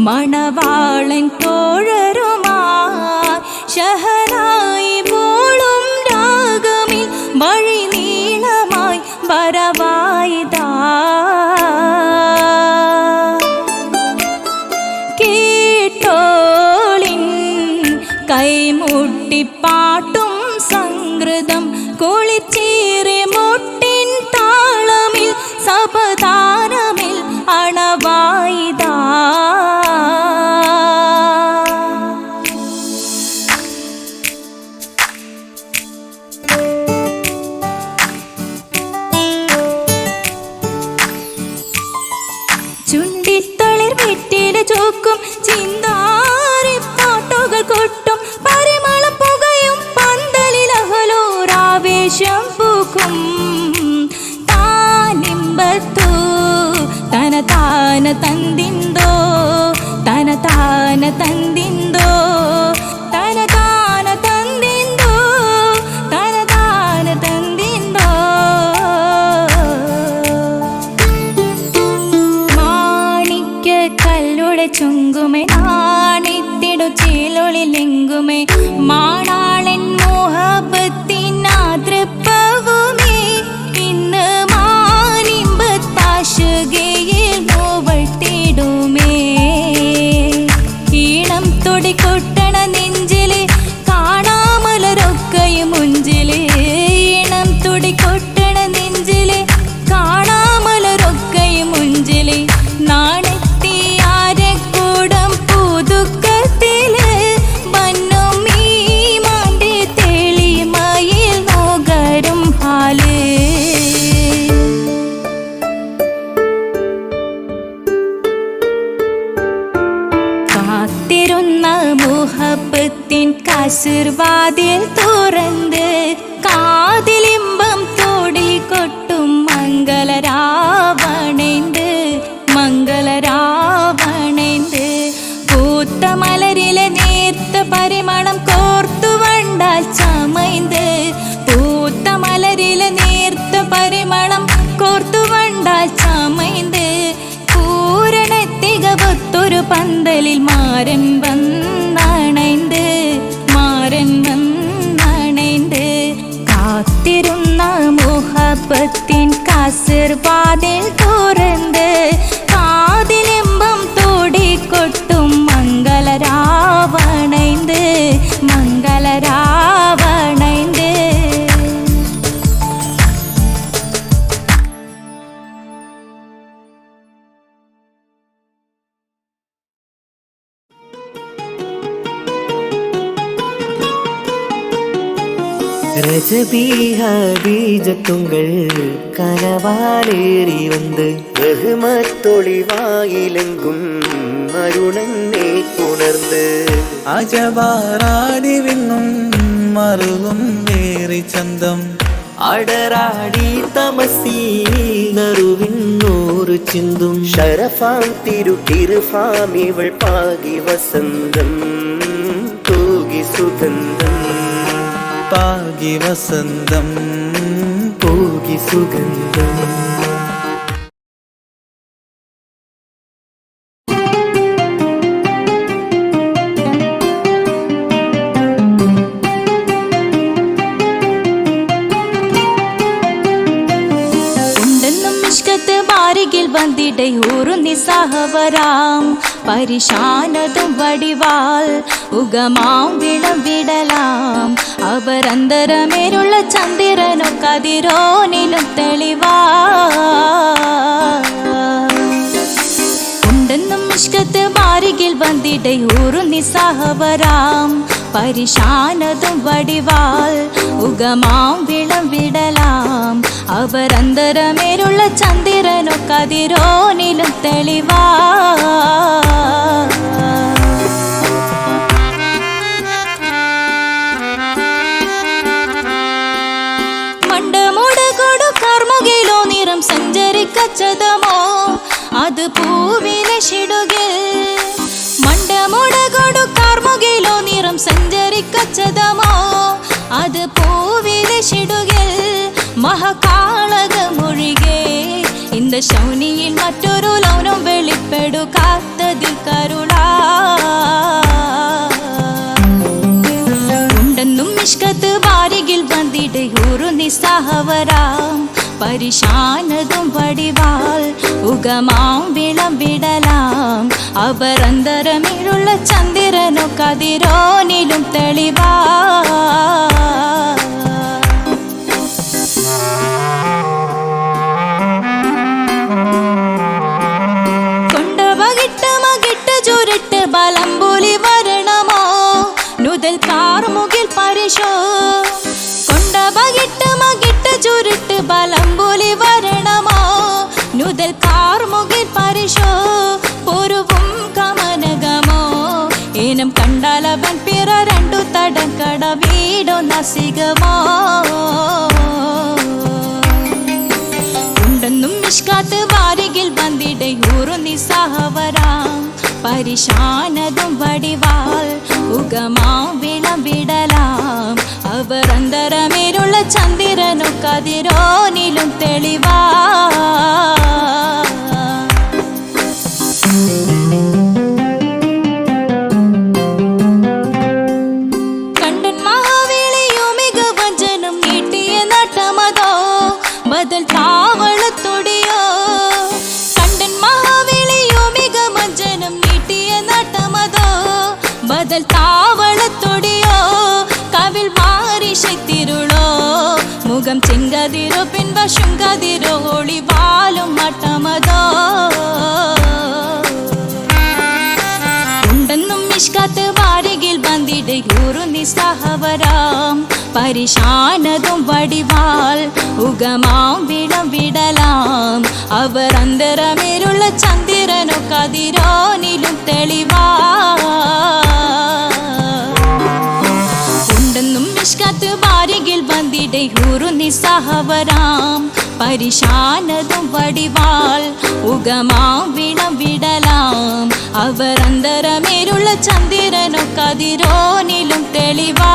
മണവാളൻ തോഴരുമായി ഷഹനായി പോളും രാഗമിൽ വഴി നീളമായി വരവായിതാ. കേട്ടോളിൻ കൈമുട്ടിപ്പാട്ടും സംഗൃതം കുളിച്ചേറി മുട്ടിൻ താളമിൽ സപതാരമിൽ അണവായിതാ. ചുണ്ടിത്തളിർ വെറ്റില ചോക്കും ചിന്താരി പാട്ടുകൾ കൊട്ടും പരിമളം പുകയും പന്തലിലഹലോരാവേശം പൂക്കും. താനിമ്പത്തു തന താന തന്തിന്തോ തന താന തന്തിന്തോ തന താന തന്തിന്തോ തന താന തന്തിന്തോ. മാണിക്യ കല്ലുടെ ചുങ്കുമേ നാണിത്തിടു ചേലൊളിലെങ്കുമേ മാണാളൻ മോഹബത്തിനാതൃപ്പവുമേ ഇന്ന് മാനിമ്പത്താശുകയിൽ നോവട്ടിടുമേ. ഈണം തുടികൊട്ടണ നെഞ്ചില് കാണാമലരൊക്കെയും മുഞ്ചില്. ഈണം തുടികൊട്ടണ നെഞ്ചില് കാണാമലരൊക്കെയും മുഞ്ചില്. നാണത്തിയാരക്കൂടം പുതുക്കത്തില് വന്നും ഈ മാന്റെ തെളിമയിൽ നോകരും ഹാല്. കാത്തിരുന്ന മുഹബത്തിൻ കസിർവാതിൽ തുറന്ന് കാതിലിമ്പം തോടി കൊട്ടും മംഗളരാവണേന്ത് മംഗളരാവണേന്ത്. പൂത്ത മലരിലെ നേർത്ത പരിമളം കോർത്തു വണ്ടാൽ ചമൈന്ത്. പൂത്ത മലരിലെ നേർത്ത പരിമളം കോർത്തു വണ്ടാൽ ചമൈന്ത്. പൂരണത്തികവൊത്തൊരു പന്തലിൽ മാരൻ വന്നണൈന്ത് മാരൻ വന്നണൈന്ത്. കാത്തിരുന്ന മുഹബത്തിൻ കസിർവാതിൽ തുറന്ന് കാതിലിമ്പം തോടിക്കൊട്ടും മംഗളരാവണൈന്ത് മംഗളരാവണൈന്ത്. ரஜபீஹபீஜத்துங்கள் கனவாலேறி வந்து ரஹ்மத்தொளிவாயிலெங்கும் அருணன்னே உணர்ந்து അജവാറാടി വിങ്ങും മറുകും വേറി ചന്തം അടരാടി തമസീനറുവിന്നൂറ് ചിന്തും ഷറഫാം തിരുട്ടിരുഫാം ഇവൾ പാകി വസന്തം തൂകി സുഗന്ധം പാകി വസന്തം പൂകി സുഗന്ധം. ബാരികിൽ വന്നിടை ഒരു നിസ്സഹവരാം പരിശാനതും വടിവാൽ ഉഗമാം വിളംവിടലാം. അവരന്തരമേലുള്ള ചന്ദ്രനോ കതിരോനിലും തെളിവാ ഉണ്ടെന്നും ഇഷ്കത്ത് ബാരികിൽ വന്നിടை ഒരു നിസ്സഹവരാം പരിശാനതും വടിവാൽ ഉഗമാം വിളംവിടലാം. അവരന്തരമേലുള്ള ചന്ദ്രനോ കതിരോനിലും തെളിവാ. മണ്ടമുടകൊടു കർമുകിലോ നിറം സഞ്ചരിക്കച്ചതമോ അത് പൂവിലെ ഷിടുകിൽ. മണ്ടമുടകൊടു കർമുകിലോ നിറം സഞ്ചരിക്കച്ചതമോ അത് പൂവിലെ ഷിടുകിൽ. മഹകാളകമൊഴികെ இந்த ശൗനിയിൽ മറ്റൊരു ലൗനം വെളിപ്പെടു കാത്തതിൽ കരുള നിസ്സഹവരാം പരിശാനതും വടിവാൾ ഉഗമാം വിളംവിടലാം അവർ അന്തരമിഴുള്ള ചന്ദ്രനോ കതിരോനിലും തെളിവാ ചുരുട്ട് ബലംബുലി വരണമോ നുതൽ കാർമുകിൽ പരിശോ കൊണ്ടപകിട്ട് മകിട്ട് ചുരുട്ട് ബലംബുലി വരണമോ നുതൽ കാർമുകിൽ പരിശോ പൊരുവും കമനകമോ ഏനം കണ്ടാലവൻ പിറ രണ്ടു തടക്കട വീടോ നസികമോ ഉണ്ടെന്നും മിഷ്കാത്ത് വാരികിൽ വന്നിടയൂറു നിസ്സഹവരാം പരിശാനതും വടിവാൾ ഉഗമാം വിളംവിടലാം അവർ അന്തരമേലുള്ള ചന്ദ്രനോ കതിരോനിലും തെളിവാ കണ്ടൻ മഹാവേളിയോ മികവഞ്ചനും നീട്ടിയ നട്ടമതോ ബദൽ താവളത്തൊടിയോ കണ്ടൻ മഹാവേളിയോ മികവഞ്ചനം നീട്ടിയ നട്ടമതോ ബദൽ താവളത്തൊടിയോ കവിൽ മാറി ശക്തിരുളോ മുഖം ചെങ്കതിരോ പിൻവശം കതിരോ ഒളിവാലും മട്ടമതോ ഉണ്ടെന്നും മിഷ്കാത്ത് വാരികിൽ വന്നിടയൂറു നിസ്സഹവരാം പരിശാനതും വടിവാൾ ഉഗമാം വിളംവിടലാം അവർ അന്തരമേലുള്ള ചന്ദ്രനോ കതിരോനിലും തെളിവാ ഉണ്ടെന്നും മിഷ്കാത്ത് വാരികിൽ വന്നിടയൂറു നിസ്സഹവരാം പരിശാനതും വടിവാൾ ഉഗമാം വിളംവിടലാം അവർ അന്തരമേലുള്ള ചന്ദ്രനോ കതിരോനിലും തെളിവാ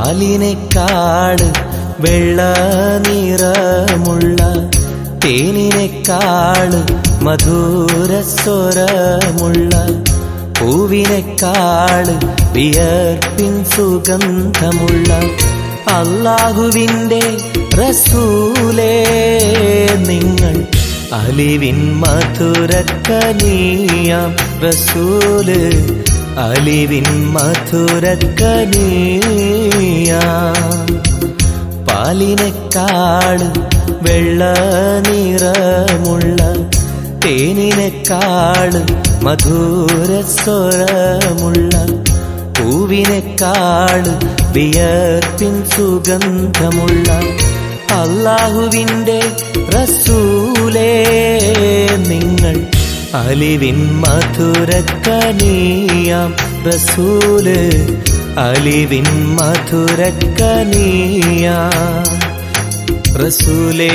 പാലിനെക്കാട് വെള്ള നിറമുള്ള തേനിനെക്കാട് മധുരസ്വരമുള്ള പൂവിനെക്കാട് വിയർപ്പിൻ സുഗന്ധമുള്ള അല്ലാഹുവിൻ്റെ റസൂലേ നിങ്ങൾ അലിവിൻ മധുരക്കനിയാം റസൂല് അലിവിൻ മധുരക്കനിയാം പാലിനെക്കാട് വെള്ള നിറമുള്ള തേനിനെക്കാട് മധുരസ്വരമുള്ള പൂവിനെക്കാട് വിയർപ്പിൻ സുഗന്ധമുള്ള അല്ലാഹുവിൻ്റെ റസൂലേ നിങ്ങൾ അലിവിൻ മധുരക്കനിയാം റസൂല് അലിവിൻ മധുരക്കനിയാം റസൂലേ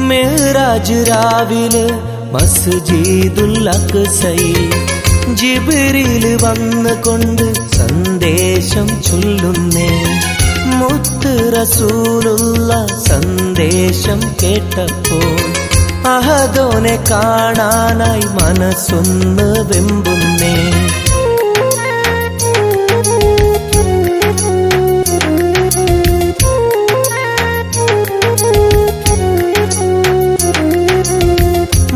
മെഹ്റാജ് രാവിലെ മസ്ജിദുൽ അഖ്സയിൽ ജിബ്രീൽ വന്നുകൊണ്ട് സന്ദേശം ചൊല്ലുന്നേ. മുത്ത് റസൂലുള്ള സന്ദേശം കേട്ടപ്പോൾ അഹദോനെ കാണാനായി മനസ്സൊന്ന് വെമ്പുന്നേ.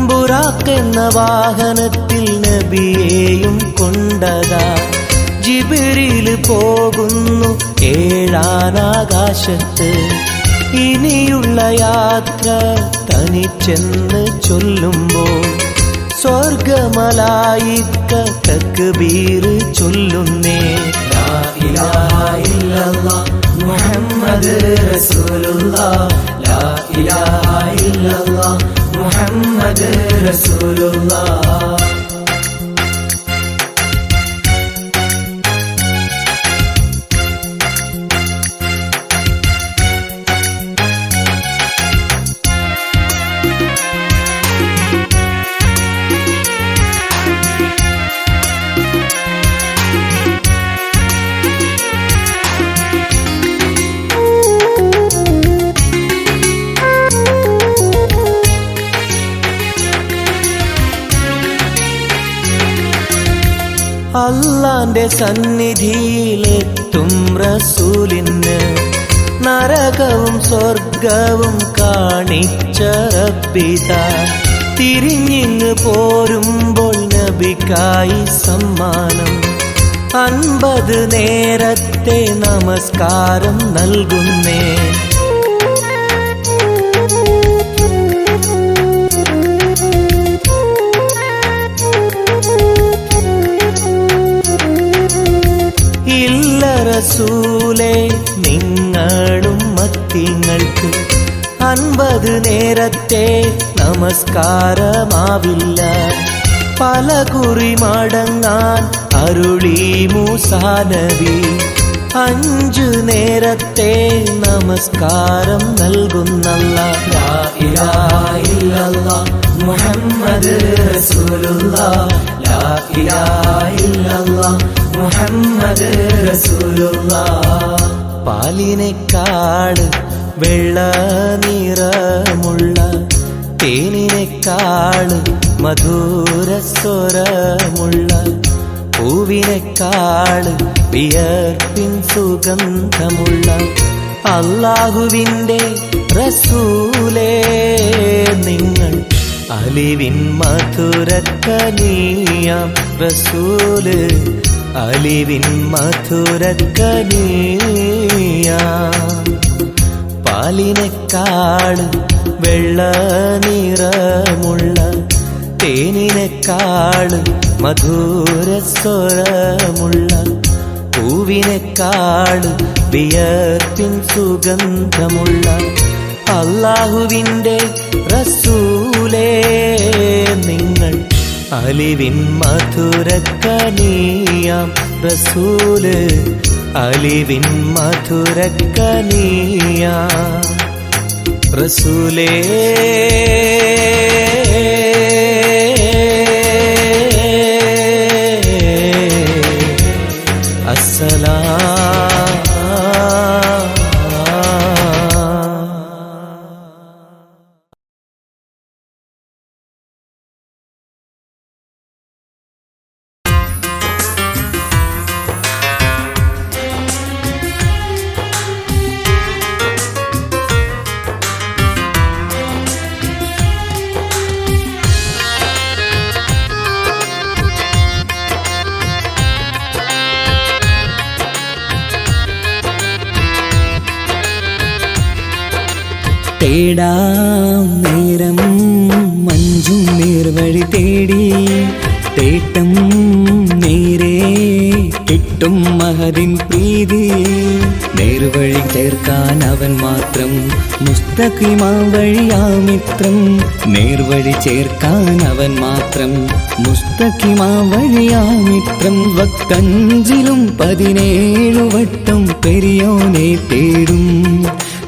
ബുറാഖ് എന്ന വാഹനത്തിൽ നബിയെയും കൊണ്ടതാ ജിബ്രീൽ പോകുന്നു ഏഴാനാകാശത്ത്. ഇനിയുള്ള യാത്ര തനിച്ചെന്ന് ചൊല്ലുമ്പോൾ സ്വർഗമലായിക്ക തക്ബീർ ചൊല്ലുന്നേ. ലാ ഇലാഹ ഇല്ലല്ലാഹ് മുഹമ്മദ് റസൂലുള്ളാഹ്, ലാ ഇലാഹ ഇല്ലല്ലാഹ് മുഹമ്മദ് റസൂലുള്ളാഹ്. അല്ലാന്റെ സന്നിധിയിലെത്തും റസൂലിന് നരകവും സ്വർഗവും കാണിച്ച റബ്ബിതാ. തിരിഞ്ഞിങ്ങ് പോരുമ്പോൾ നബിക്കായി സമ്മാനം 50 നേരത്തെ നമസ്കാരം നൽകുന്നേ. ഇല്ല റസൂലേ നിങ്ങളും മത്തിങ്ങൾക്ക് 50 നേരത്തെ നമസ്കാരമാവില്ല. പല കുറി മടങ്ങാൻ അരുളി മൂസാ നബി. 5 നേരത്തെ നമസ്കാരം നൽകുന്നല്ലാഹ്. ലാ ഇലാഹ ഇല്ലല്ലാഹ് മുഹമ്മദ് റസൂലുള്ളാഹ്, ലാ ഇലാഹ ഇല്ലല്ലാഹ് മുഹമ്മദ് റസൂലുള്ളാഹ്. പാലിനെക്കാട് വെള്ള നിറമുള്ള തേനിനെക്കാട് മധുരസ്വരമുള്ള പൂവിനെക്കാട് വിയർപ്പിൻ സുഗന്ധമുള്ള അല്ലാഹുവിൻ്റെ റസൂലേ നിങ്ങൾ അലിവിൻ മധുരക്കനിയാം റസൂല്, അലിവിൻ മധുരക്കനിയാം. പാലിനെക്കാട് വെള്ള നിറമുള്ള തേനിനെക്കാട് മധുരസ്വരമുള്ള പൂവിനെക്കാട് വിയർപ്പിൻ സുഗന്ധമുള്ള അല്ലാഹുവിൻ്റെ റസൂലേ നിങ്ങൾ അലിവിൻ മധുരക്കനിയാം റസൂല്, അലിവിൻ മധുരക്കനിയാം റസൂലേ. തേടാം നേരം മഞ്ചും നേർവഴി തേടി തേട്ടം നേരെ കിട്ടും മഹദിൻ പ്രീതി. നേർവഴി ചേർക്കാൻ അവൻ മാത്രം മുസ്തഖിമാ വഴിയാമിത്രം. നേർവഴി ചേർക്കാൻ അവൻ മാത്രം മുസ്തഖിമാ വഴിയാമിത്രം. വക്കഞ്ചിലും 17 വട്ടം പെരിയോനെ തേടും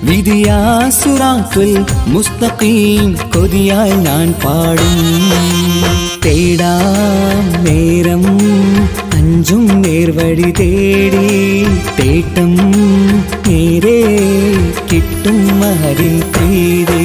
വിധിയാസുറാത്തുൽ മുസ്തഖീം കൊതിയായി ഞാൻ പാടും. തേടാം നേരം അഞ്ചും നേർവഴി തേടി തേട്ടം നേരെ കിട്ടും മഹരിൻ പ്രീതി.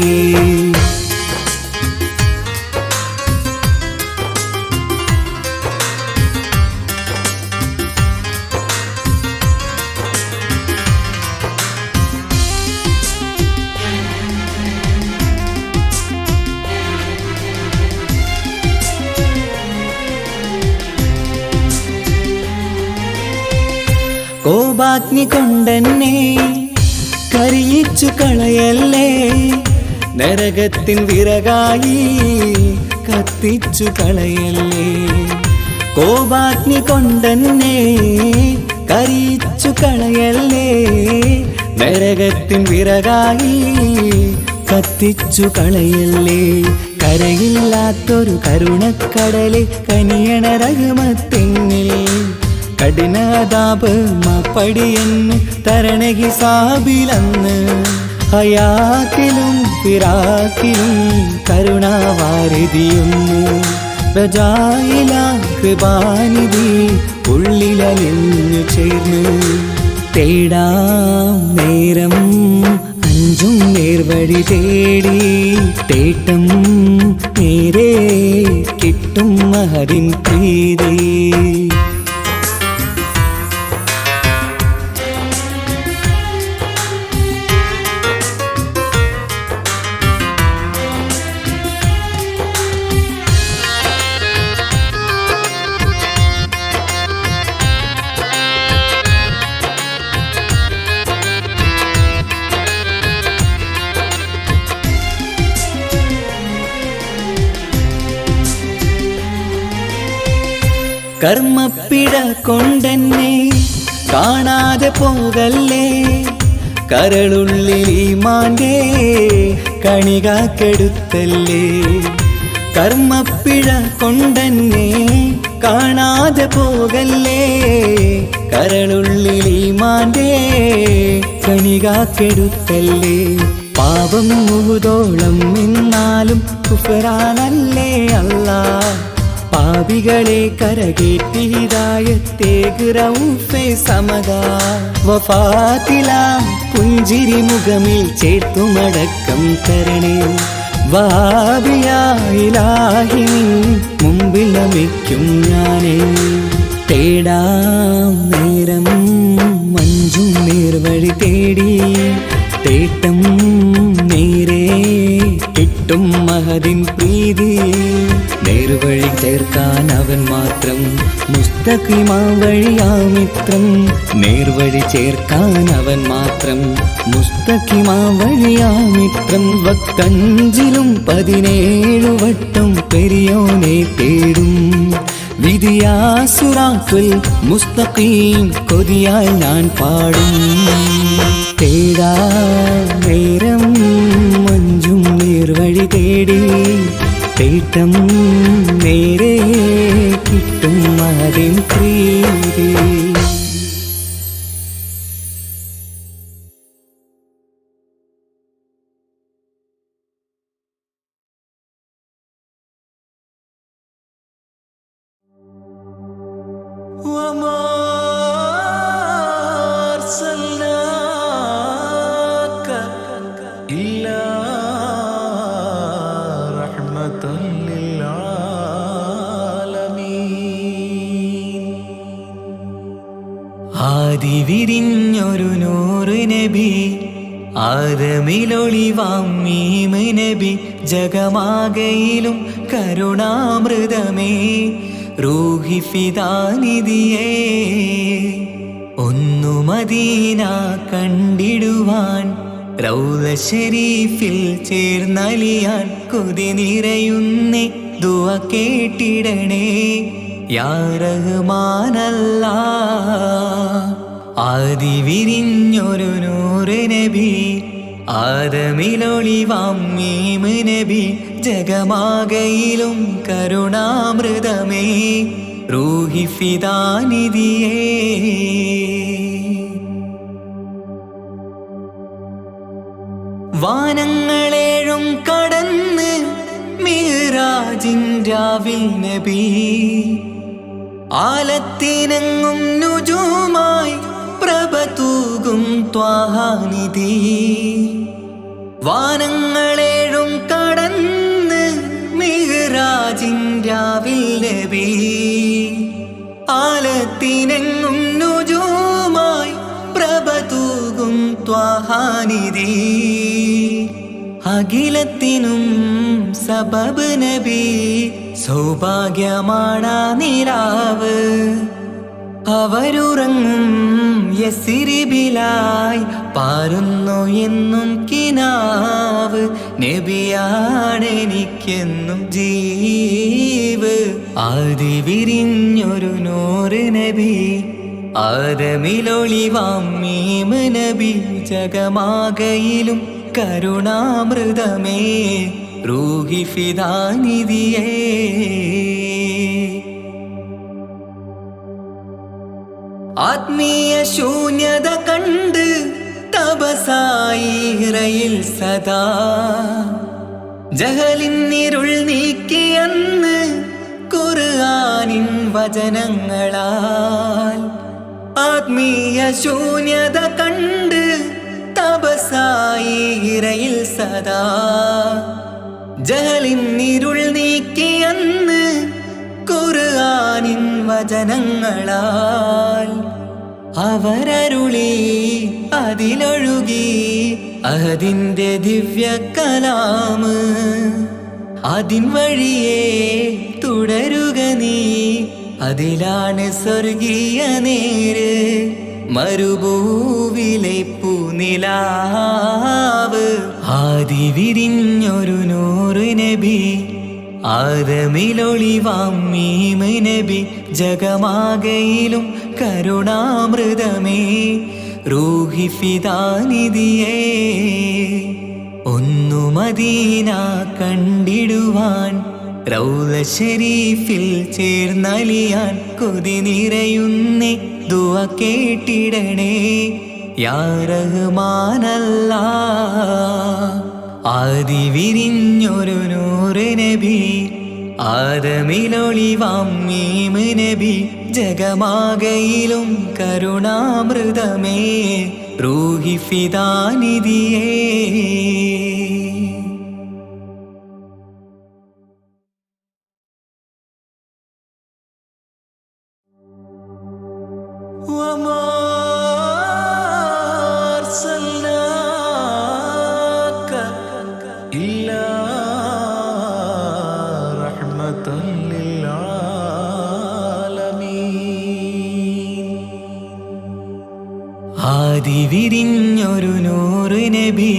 കോപാഗ്നി കൊണ്ടെന്നെ കരിയിച്ചു കളയല്ലേ, നരകത്തിൻ വിറകായി കത്തിച്ചു കളയല്ലേ. കോപാഗ്നി കൊണ്ടെന്നെ കരിയിച്ചു കളയല്ലേ, നരകത്തിൻ വിറകായി കത്തിച്ചു കളയല്ലേ. കരയില്ലാത്തൊരു കരുണക്കടലെ കനിയണ റഹ്മത്തിന്നിൽ, കഠിനതാപ് മാപ്പടിയെന്ന് തരണ ഹിസാബിലന്ന്. ഹയാത്തിലും ഫിറാക്കിലും കരുണാവാരിതിയൊന്ന്, റജായില കൃപാനിധി ഉള്ളിലലിഞ്ഞു ചേർന്ന്. തേടാം നേരം അഞ്ചും നേർവഴി തേടി, തേട്ടം നേരെ കിട്ടും മഹദിൻ പ്രീതി. കർമ്മപ്പിഴ കൊണ്ടെന്നെ കാണാതെ പോകല്ലേ, കരളുള്ളിൽ ഈമാന്റെ കണികാക്കെടുത്തല്ലേ. കർമ്മപ്പിഴ കൊണ്ടെന്നെ കാണാതെ പോകല്ലേ, കരളുള്ളിൽ ഈമാന്റെ കണികാക്കെടുത്തല്ലേ. പാപം മുഹുദോളം എന്നാലും കുഫറാനല്ലേ അല്ലാ, പാപികളെ കരകേറ്റി ഹിദായത്തേക് റഊഫേ സമദാ. വഫാത്തില പുഞ്ചിരി മുഖമിൽ ചേർത്തുമടക്കം തരണേ, വഹാബിയായിലാഹി മുമ്പിൽ നമിക്കും ഞാനേ. തേടാം നേരം മഞ്ചും നേർവഴി തേടി, തേട്ടം നേരെ കിട്ടും മഹദിൻ പ്രീതി. നേർവഴി ചേർക്കാൻ അവൻ മാത്രം, മുസ്തഖിമാ വഴിയാ മിത്രം. നേർവഴി ചേർക്കാൻ അവൻ മാത്രം, മുസ്തഖിമാ വഴിയാ മിത്രം. വക്കഞ്ചിലും 17 വട്ടം പെരിയോനെ തേടും, വിധിയാ സിറാത്തുൽ മുസ്തഖീം കൊതിയായി ഞാൻ പാടും. തേടാ നേരം മഞ്ചും നേർവഴി തേടി, തേട്ടം നേരെ കിട്ടും മഹദിൻ പ്രീതി. ആദിവിരിഞ്ഞൊരു നൂറ് നബി, ആദമിലൊളിവാം മീമ് നബി. ജഗമാകയിലും കരുണാമൃതമേ, റൂഹി ഫിദാനിധിയേ. ഒന്നു മദീന കണ്ടിടുവാൻ, റൗള ശരീഫിൽ ചേർന്നലിയാൻ കൊതി നിറയുന്നേ. ദുആ കേട്ടിടണേ യാ റഹ്മാനല്ലാഹ്. ആദിവിരിഞ്ഞൊരു നൂറ് നബി, ആദമിലൊളിവാം മീമ് നബി. ജഗമാകയിലും കരുണാമൃതമേ, റൂഹി ഫിദാനിധിയേ. വാനങ്ങളേഴും കടന്ന് മിഅ്റാജിൻ രാവിൽ നബി, ആലത്തിനെങ്ങും നുജൂമായി പ്രഭ തൂകും ത്വാഹാനിധി. വാനങ്ങളേഴും കടന്ന് മിഅ്റാജിൻ രാവിൽ നബി, ആലത്തിനെങ്ങും നുജൂമായി പ്രഭ തൂകും ത്വാഹാനിധി. അഖിലത്തിനും സബബ് നബി, സൗഭാഗ്യമാണ നിലാവ്. അവരുറങ്ങും യസിരിബിലായി പാരുന്നു എന്നും കിനാവ്. നബിയാണെനിക്കെന്നും ജീവ്. ആദി വിരിഞ്ഞൊരു നൂറ് നബി, ആദമിലൊളിവാം മീമ് നബി. ജഗമാകയിലും കരുണാമൃതമേ റൂഹി ഫിദാനിധിയേ. ആത്മീയ ശൂന്യത കണ്ട് തപസായി ഹിറയിൽ സദാ. ജഹലിന്നിരുൾ നീക്കിയന്ന് ഖുർആനിൻ വചനങ്ങളാൽ. ആത്മീയ ശൂന്യത കണ്ട് തപസായി ഹിറയിൽ സദാ. ജഹലിന്നിരുൾ നീക്കിയന്ന് ഖുർആനിൻ വചനങ്ങളാൽ. അവരരുളി അതിലൊഴുകി അതിൻ്റെ ദിവ്യ കലാമ്. അതിൻ വഴിയേ തുടരുക നീ, അതിലാണ് സ്വർഗീയ നേര്. മരുഭൂവിലെ പൂനിലാവ്. ആദി വിരിഞ്ഞൊരു നൂറ് നബി, ആദമിലൊളിവാം മീമ് നബി. ജഗമാകയിലും കരുണാമൃതമേ റൂഹി ഫിദാനിധിയേ. ഒന്നു മദീന കണ്ടിടുവാൻ, റൗള ശരീഫിൽ ചേർന്നലിയാൻ. കൊതി നിറയുന്നേ ദുആ കേട്ടിടണേ യാ റഹ്മാനല്ലാഹ്. ആദി വിരിഞ്ഞൊരു നൂറ് നബി, ആദമിലൊളിവാം മീമ് നബി. ജഗമാകയിലും കരുണാമൃതമേ റൂഹി ഫിദാനിധിയേ. ആദി വിരിഞ്ഞൊരു നൂറ് നബി,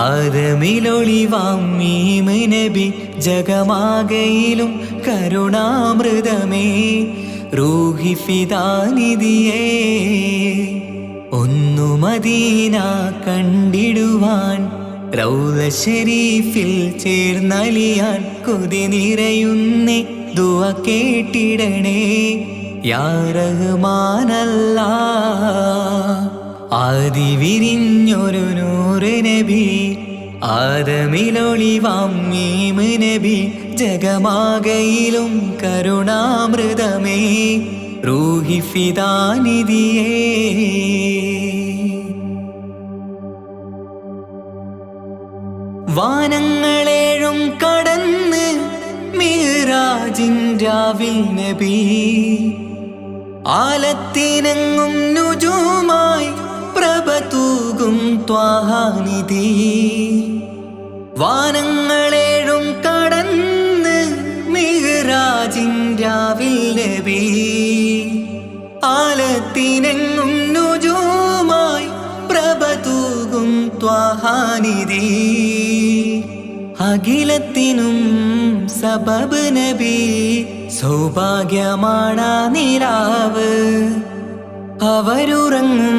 ആദമിലൊളിവാം മീമ് നബി. ജഗമാകയിലും കരുണാമൃതമേ റൂഹി ഫിദാനിധിയേ. ഒന്നു മദീന കണ്ടിടുവാൻ, റൗള ശരീഫിൽ ചേർന്നലിയാൻ. കൊതി നിറയുന്നേ ദുആ കേട്ടിടണേ യാ റഹ്മാനല്ലാഹ്. ആദി വിരിഞ്ഞൊരു നൂറ് നബി, ആദമിലൊളിവാം മീമ് നബി. ജഗമാകയിലും കരുണാമൃതമേ റൂഹി ഫിദാനിധിയേ. വാനങ്ങളേഴും കടന്ന് മിഅ്റാജിൻ രാവിൽ നബി. ആലത്തിനെങ്ങും നുജൂമായി പ്രഭ തൂകും ത്വാഹാനിധി. വാനങ്ങളേഴും കടന്ന് മിഅ്റാജിൻ രാവിൽ നബി. ആലത്തിനെങ്ങും നുജൂമായി പ്രഭ തൂകും ത്വാഹാനിധി. അഖിലത്തിനും സബബ് നബി, സൗഭാഗ്യമാണാ നിലാവ്. അവരുറങ്ങും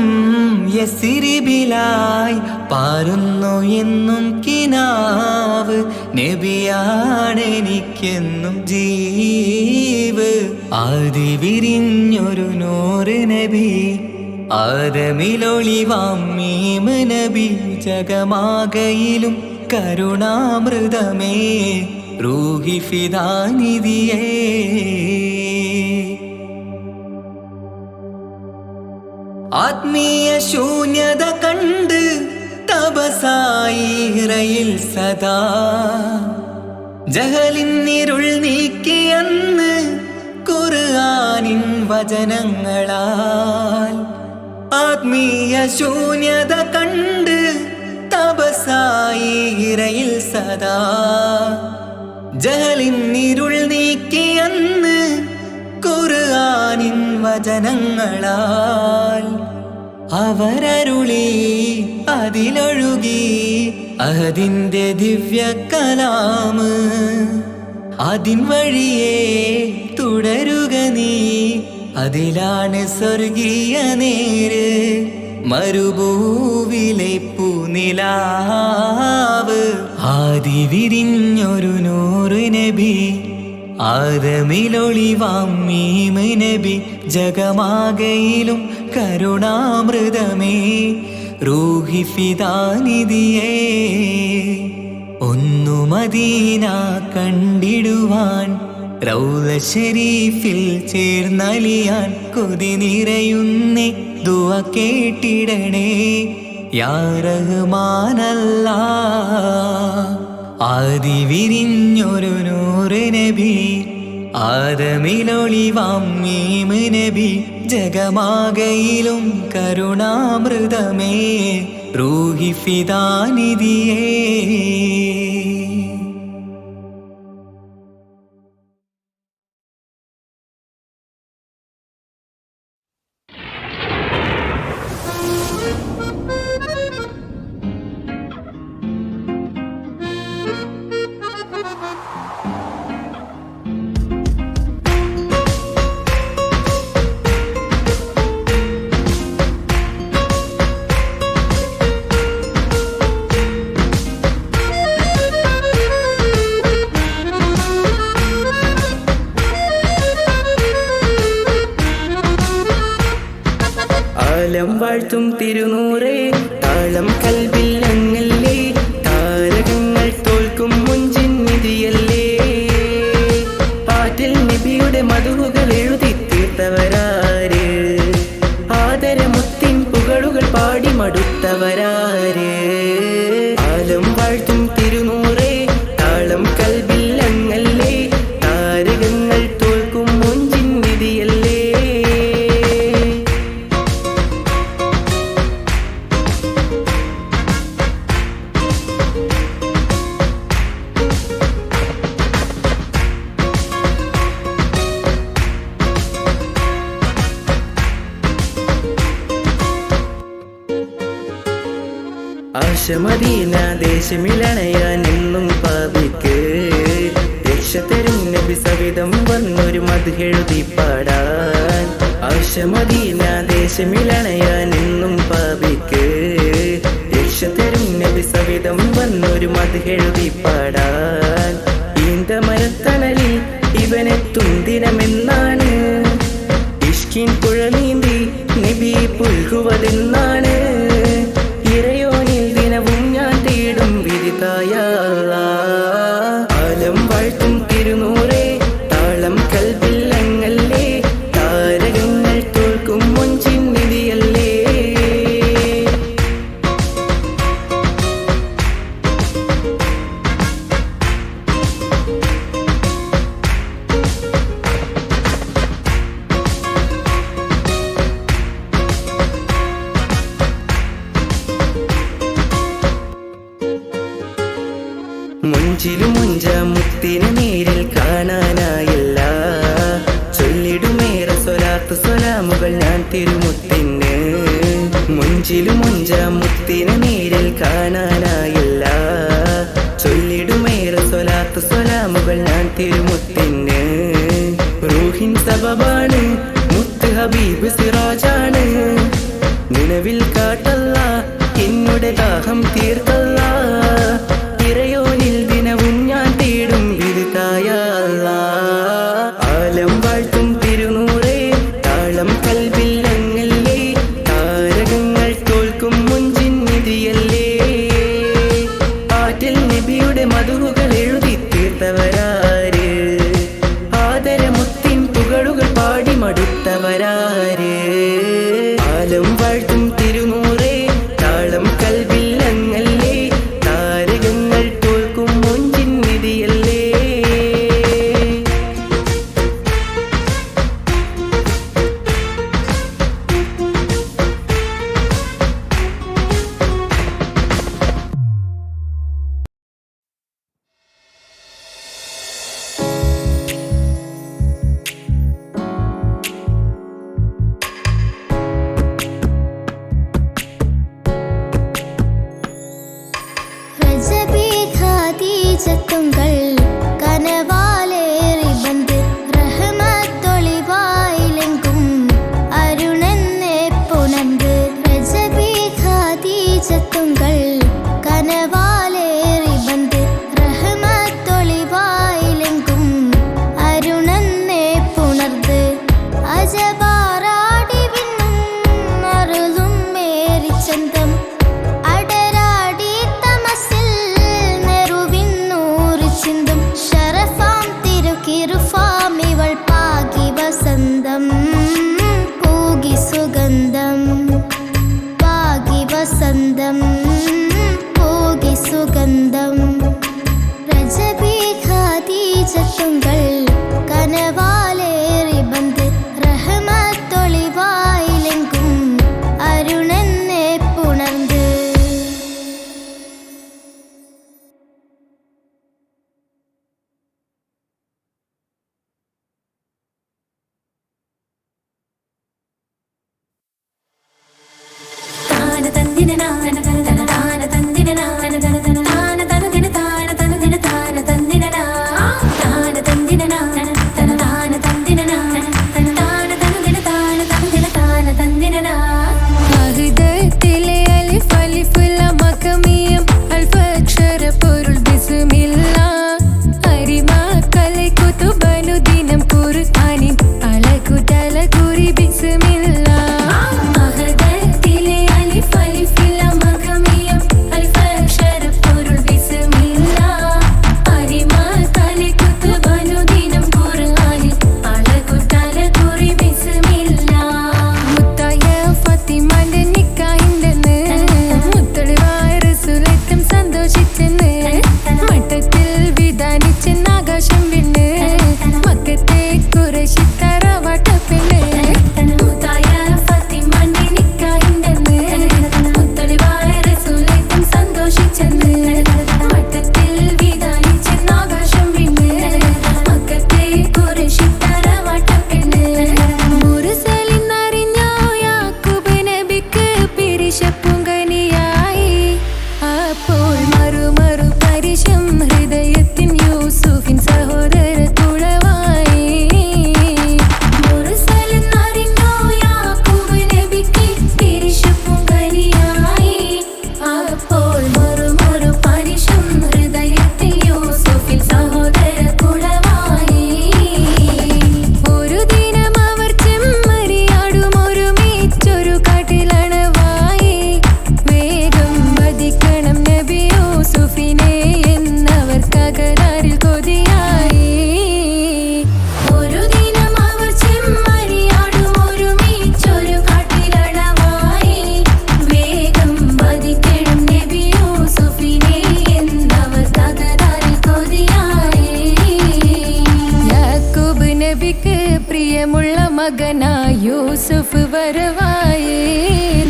യസിരിബിലായി പാരുന്നു എന്നും കിനാവ്. നബിയാണെനിക്കെന്നും ജീവ്. ആദി വിരിഞ്ഞൊരു നൂറ് നബി, ആദമിലൊളിവാം മീമ് നബി. ജഗമാകയിലും കരുണാമൃതമേ റൂഹി ഫിദാനിധിയേ. ആത്മീയ ശൂന്യത കണ്ട് തപസായി ഹിറയിൽ സദാ. ജഹലിന്നിരുൾ നീക്കിയന്ന് ഖുർആനിൻ വചനങ്ങളാൽ. ആത്മീയ ശൂന്യത കണ്ട് തപസായി ഹിറയിൽ സദാ. ജഹലിന്നിരുൾ നീക്കിയന്ന് ഖുർആനിൻ വചനങ്ങളാൽ അവരരുളി അതിലൊഴുകി അതിൻ്റെ ദിവ്യ കലാമ് അതിൻ വഴിയേ തുടരുക നീ അതിലാണ് സ്വർഗീയ നേര് മരുഭൂവിലെ പൂനിലാവ് ആദി വിരിഞ്ഞൊരു നൂറ് നബി ആദമിലൊളിവാം മീമ് നബി ജഗമാകയിലും കരുണാമൃതമേ റൂഹി ഫിദാനിധിയേ ഒന്നു മദീന കണ്ടിടുവാൻ റൗള ശരീഫിൽ ചേർന്നലിയാൻ കൊതി നിറയുന്നേ ദുആ കേട്ടിടണേ യാ റഹ്മാനല്ലാ ആദി വിരിഞ്ഞൊരു നൂറ് നബി ആദമിലൊളിവാം മീമ് നബി ജഗമാകയിലും കരുണാമൃതമേ റൂഹി ഫിദാനിധിയേ കാലം വാഴ്ത്തും തിരുനൂറേ താളം കൽവിൽ അങ്ങല്ലേ താരകങ്ങൾ തോൽക്കും മുഞ്ചിൻ നിധിയല്ലേ പാട്ടിൽ നബിയുടെ മധുകൾ എഴുതി തീർത്തവരാര് ആദരമുത്തിൻ പുകളുകൾ പാടി മടുത്തവരാര് കാലം വാഴ്ത്തും തിരുനൂറേ താളം കൽവിൽ അങ്ങല്ലേ താരകങ്ങൾ തോൽക്കും മുഞ്ചിൻ നിധിയല്ലേ ആശമദീന ദേശമിലണയാൻ എന്നും പാപിക്ക് രക്ഷ തരും നബി സവിധം വന്നൊരു മദ്ഹെഴുതി പാടാൻ ആശമദീന ദേശമിലണയാൻ എന്നും പാപിക്ക് രക്ഷ തരും നബി സവിധം വന്നൊരു മദ്ഹെഴുതി പാടാൻ ഈന്ത മരത്തണലിൽ ഇവനെത്തും ദിനമെന്നാണ് ഇഷ്കിൻ പുഴ നീന്തി നബി പുൽകുവതെന്നാണ് ഇറയോനിൽ ദിനവും ഞാൻ തേടും വിധിതായ ആലം വാഴ്ത്തും തിരുനൂറേ താളം കൽവിൽ അങ്ങല്ലേ താരകങ്ങൾ തോൽക്കും മുഞ്ചിൻ നിധിയല്ലേ മുഞ്ചിലും മുഞ്ച മുത്തിനെ നേരിൽ കാണാനായില്ല ചൊല്ലിടുമേറെ സ്വലാത്ത് സ്വലാമുകൾ ഞാൻ തിരുമുത്തിന് മുഞ്ചിലും മുഞ്ച മുത്തിനെ നേരിൽ കാണാനായില്ല ചൊല്ലിടുമേറെ സ്വലാത്ത് സ്വലാമുകൾ ഞാൻ തിരുമുത്തിന് റൂഹിൻ സബബാണ് മുത്ത് ഹബീബ് സിറാജാണ് നിലവിൽ കാട്ടല്ല എന്നുടെ ദാഹം തീർക്കല്ല ഇറയോനിൽ ദിനവും ഞാൻ തേടും വിധിതായ ആലം വാഴ്ത്തും തിരുനൂറേ താളം കൽവിൽ അങ്ങല്ലേ താരകങ്ങൾ തോൽക്കും മുഞ്ചിൻ നിധിയല്ലേ പാട്ടിൽ നബിയുടെ മധുകൾ എഴുതി തീർത്തവരാര് ആദരമുത്തിൻ പുകളുകൾ പാടി മടുത്തവരാര് ആലം വാഴ്ത്തും തിരുനൂറേ താളം കൽവിൽ അങ്ങല്ലേ താരകങ്ങൾ തോൽക്കും മുഞ്ചിൻ നിധിയല്ലേ തീജത്തുങ്കൾ കനവാലേറി ബന്ദ് റഹ്മത്തൊളിവായിലെങ്കും അരുണെന്നെ പുണർന്ന് രജബി ഖദീജത്തുങ്കൾ കനവാലേറി ബന്ദ് റഹ്മത്തൊളിവായിലെങ്കും അരുണെന്നെ പുണർന്ന് അജബാറാടി വിണ്ണും മറുതും മേരി ചന്തം അടരാടി തമസിൽ നെറുവിന്നൂറ് ചിന്തും ശരഫാം തിരുക്കിരുഫാം ഇവൾ പാകി വസന്തം പൂകി സുഗന്ധം പാകി വസന്തം പൂകി സുഗന്ധം രജബി ഖദീജത്തുങ്കൾ കനവാലേറി ബന്ദ് റഹ്മത്തൊളിവായിലെങ്കും അരുണെന്നെ പുണർന്ന് അഹ്ദത്തിലെ അലിഫ് അലിഫ് ലം മഖമിയം അൽഫ് അക്ഷര പൊരുൾ ബിസ്മില്ലാഹ് അരിമ കലൈ കുതുബനുദിനം ഖുർആനിൻ അലകു തലകുരി ബിസ്മില്ലാഹ് അഹ്ദത്തിലെ അലിഫ് അലിഫ് ലം മഖമിയം അൽഫ് അക്ഷര പൊരുൾ ബിസ്മില്ലാഹ് അരിമ കലൈ കുതുബനുദിനം ഖുർആനിൻ അലകു തലകുരി ബിസ്മില്ലാഹ് മുത്തായ ഫാത്തിമാന്റെ നിക്കാഹിന്റെന്ന് മുത്തളിവായ റസൂലേറ്റം സന്തോഷിച്ചെന്ന് മട്ടത്തിൽ വിധാനിച്ചെന്ന് ആകാശം വിണ്ണ് മക്കത്തെ കുറേശി തറവാട്ടപ്പെണ്ണ് മുത്തായ ഫാത്തിമാന്റെ നിക്കാഹിന്റെന്ന് മുത്തളിവായ റസൂലേറ്റം സന്തോഷിച്ചെന്ന് മട്ടത്തിൽ വിധാനിച്ചെന്ന് ആകാശം വിണ്ണ് മക്കത്തെ കുറേശി തറവാട്ടപ്പെണ്ണ് മുർസലിനറിഞ്ഞോ യാക്കൂബ് നബിക്ക് പിരിശപ്പുങ്കനിയായി അപ്പോൾ മറു പരിശം ഹൃദയത്തിൻ യൂസുഫിൻ സഹോദര തുളവായി മുർസലിനറിഞ്ഞോ യാക്കൂബ് നബിക്ക് പിരിശപ്പുങ്കനിയായി അപ്പോൾ മറു പരിശം ഹൃദയത്തിൻ യൂസുഫിൻ സഹോദര തുളവായി ഒരു ദിനം അവർ ചെമ്മരിയാടും ഒരുമിച്ചൊരു കാട്ടിലണവായി വേഗം വധിക്കണം നബി യൂസുഫിനെ എന്നവർ കകരാറിൽ കൊതിയായി ഒരു ദിനം അവർ ചെമ്മരിയാടും ഒരുമിച്ചൊരു കാട്ടിലണവായി വേഗം വധിക്കണം നബി യൂസുഫിനെ എന്നവർ കകരാറിൽ കൊതിയായി യാക്കൂബ് നബിക്ക് പ്രിയമുള്ള മകനായി യൂസുഫ് വരവായി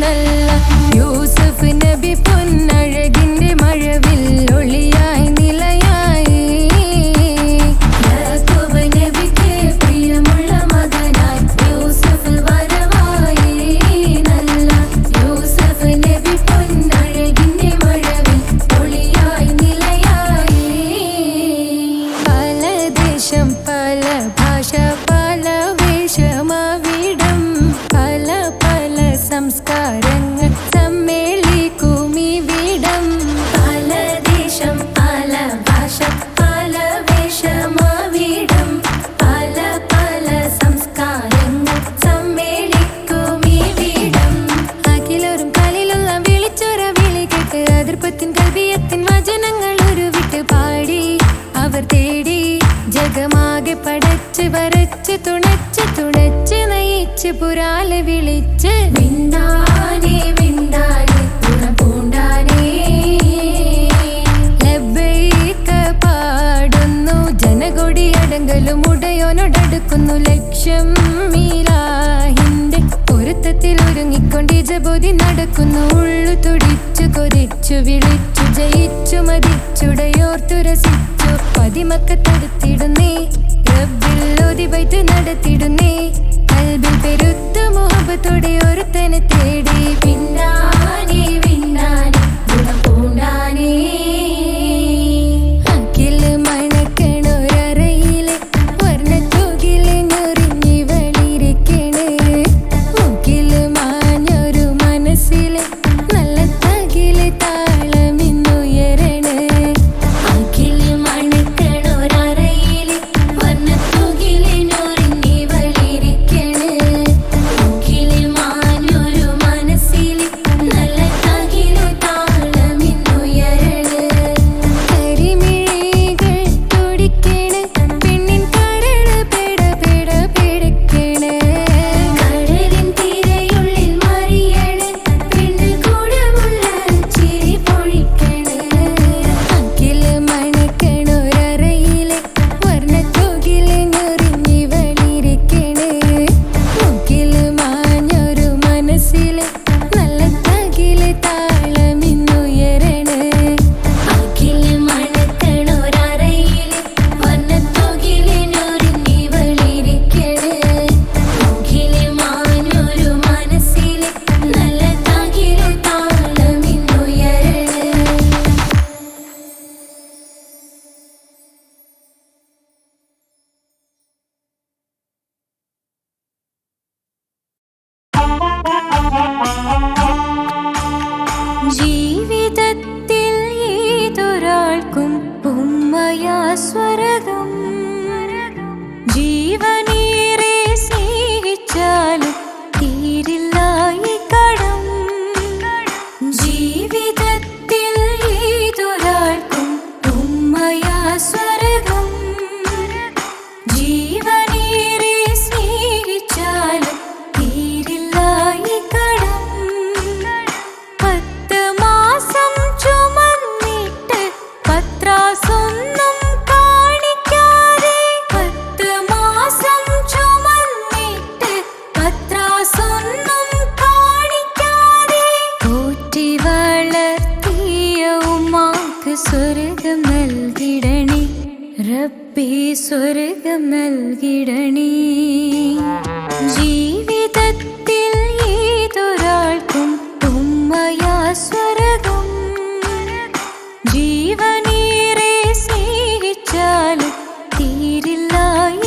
നല്ല യൂസുഫ് നബി പൊന്നഴകിന്റെ മഴവിൽ ഒളിയായി നിലയായി യാക്കൂബ് നബിക്ക് പ്രിയമുള്ള മകനായി യൂസുഫ് വരവായി നല്ല യൂസുഫ് നബി പൊന്നഴകിന്റെ മഴവിൽ ഒളിയായി നിലയായി പല ദേശം പല ഭാഷ പല വേഷമാവിടം പല പല സംസ്കാരങ്ങൾ സമ്മേളിക്കും ഇവിടം പല ദേശം പല ഭാഷ പല വേഷമാവിടം പല പല സംസ്കാരങ്ങൾ സമ്മേളിക്കും ഇവിടം അഖിലോരും കലിലുള്ള വിളിച്ചൊര വിളി കേട്ട് അതിർപ്പത്തിൻ കൽവിയത്തിൻ വചനങ്ങൾ ഉരുവിട്ട് പാടി അവർ തേടി ജഗമാകെ പടച്ച് വരച്ച് തുണച്ച് നയിച്ച് പുരാലെ വിളിച്ച് വിണ്ടാനേ വിണ്ടാനേ പൂണ്ടാനേ ലബ്ബൈക പാടുന്നു ജനകൊടി അടങ്കലും ഉടയോനോടടുക്കുന്നു ലക്ഷ്യം മീലാഹിന്റെ പൊരുത്തത്തിൽ ഒരുങ്ങിക്കൊണ്ട് ജബോധി നടക്കുന്നു ഉള്ളു തുടിച്ചു കൊതിച്ചു വിളിച്ചു ജയിച്ചു മതിച്ചുടയോർത്തുരസിച്ചു പതിമക്കത്തടുത്തിടുന്നേ റബ്ബിൽ ഓതി ബൈത്ത് നടത്തിടുന്നേ കൽബിൽ പെരുത്ത മുഹബത്തോടെ ഒരുത്തനെ തേടി പിന്നാനെ പിന്നാനെ ഗുണം പൂണ്ടാനേ അഖിൽ റബ്ബേ സ്വർഗം നൽകിടണേ. ജീവിതത്തിൽ ഏതൊരാൾക്കും ഉമ്മയാ സ്വർഗം. ജീവനേറെ സ്നേഹിച്ചാലും തീരില്ല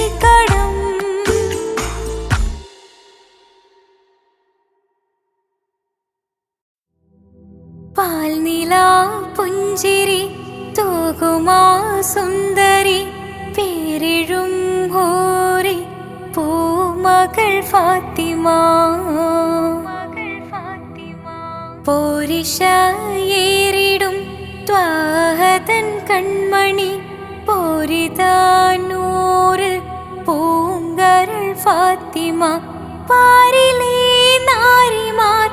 ഈ കടം. പാൽനിലാ പുഞ്ചിരി തൂകുമാ സുന്ദരി പേരിഴും ഹോറി പൂമകൾ ഫാത്തിമ. പോരിശയേറിടും ത്വാഹതൻ കൺമണി പോരിതാനൂറ് പൂങ്കരൾ ഫാത്തിമ. പാരിലേ നാരിമാർ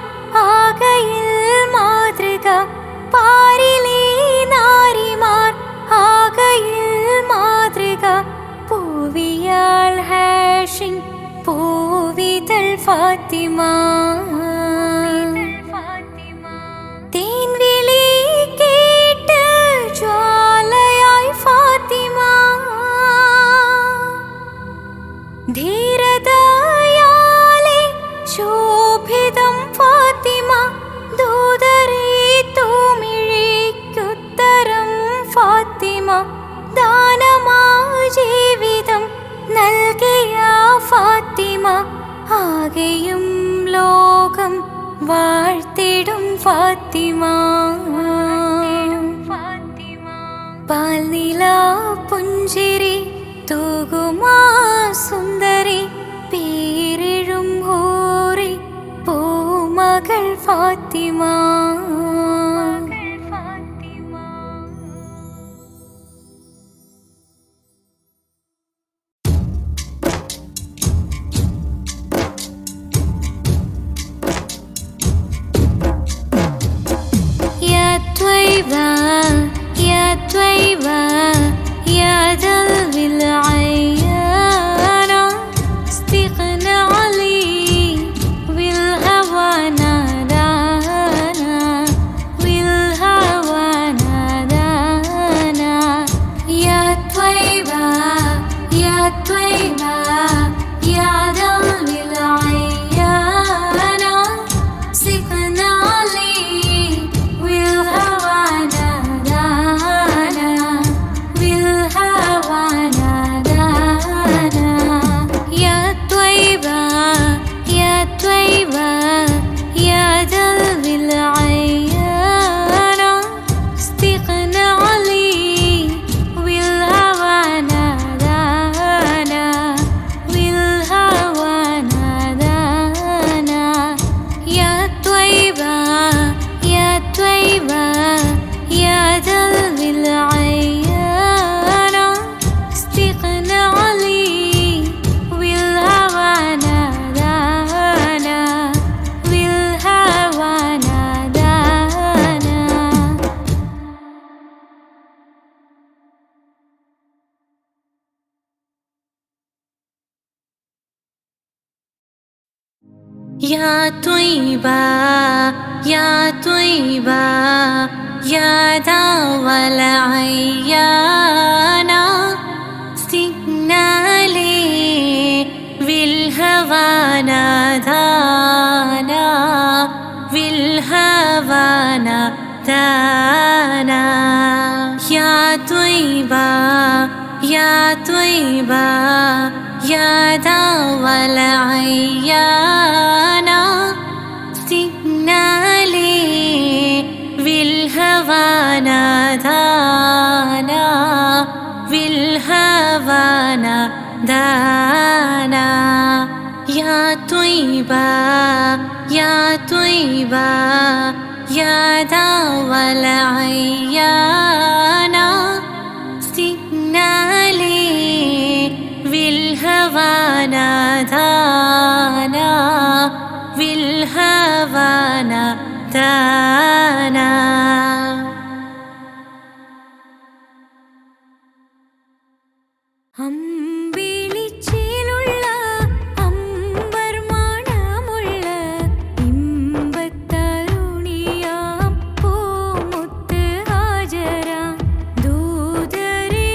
ആകയിൽ മാതൃക. പാരിലേ നാരിമാർ ആകയിൽ മാതൃക. പൂവിയാൾ ഹാഷിൻ പൂവിതൾ ഫാത്തിമ. തേൻവിളി കേട്ട് ജ്വാലയായി ഫാത്തിമ. ധീരതയാലെ ശോഭിതം ഫാത്തിമ. ദൂതരേ തൂമിഴിക്കുത്തരം ഫാത്തിമ. ദാനമാ ജീവിതം നൽകിയ ഫാത്തിമ. ആകെയും ലോകം വാഴ്ത്തിടും ഫാത്തിമ. പാൽനിലാ പുഞ്ചിരി തൂകുമാ സുന്ദരി പേരിഴും ഹൂറി പൂമകൾ ഫാത്തിമ. يا طيبة يا دلوي العيانة استغنى علي والهوى نادانا والهوى نادانا. يا طيبة يا طيبة يا دلوي العيانة استغنى علي والهوى نادانا والهوى نادانا. يا طيبة يا طيبة يا دلوي العيانة استغنى علي والهوى نادانا والهوى نادانا. يا طيبة يا طيبة يا دلوي العيانة استغنى علي والهوى نادانا والهوى نادانا. يا طيبة يا طيبة يا دوا العيانة استغنى لي بالهوى نادانا بالهوى نادانا. يا طيبة يا طيبة يا دوا العيانة استغنى لي بالهوى نادانا بالهوى نادانا. يا طيبة يا طيبة يا دوا العيانة استغنى لي بالهوى نادانا بالهوى نادانا. അമ്പിളിച്ചേലുള്ള അമ്പർ മണമുള്ള ഇമ്പത്തരുണിയാം പൂമുത്ത് ഹാജര ദൂതരിബ്രാഹിം